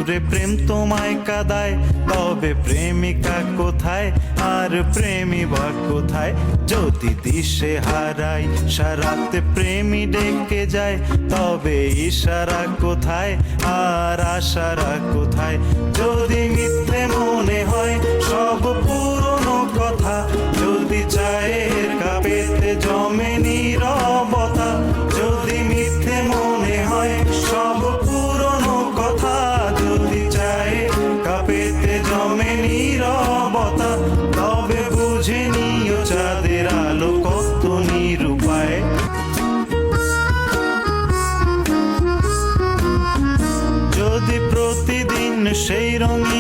সুরে প্রেম তোমায় কাঁদায়, তবে প্রেমিকা কোথায় আর প্রেমী বা কোথায়? যদি দিশে হারাই সারাতে প্রেমী ডেকে যায়, তবে ইশারা কোথায় আর আশারা কোথায়? যদি মিথ্যে মনে হয় সব পুরনো কথা, যদি চায়ের কাপেতে জমে নীরবতা, যদি মিথ্যে মনে হয় সব পুরনো কথা, যদি চায়ের কাপেতে জমে নীরবতা, তবে বুঝে নিও চাঁদের আলো কত নিরূপায়। যদি প্রতিদিন সেই রঙিন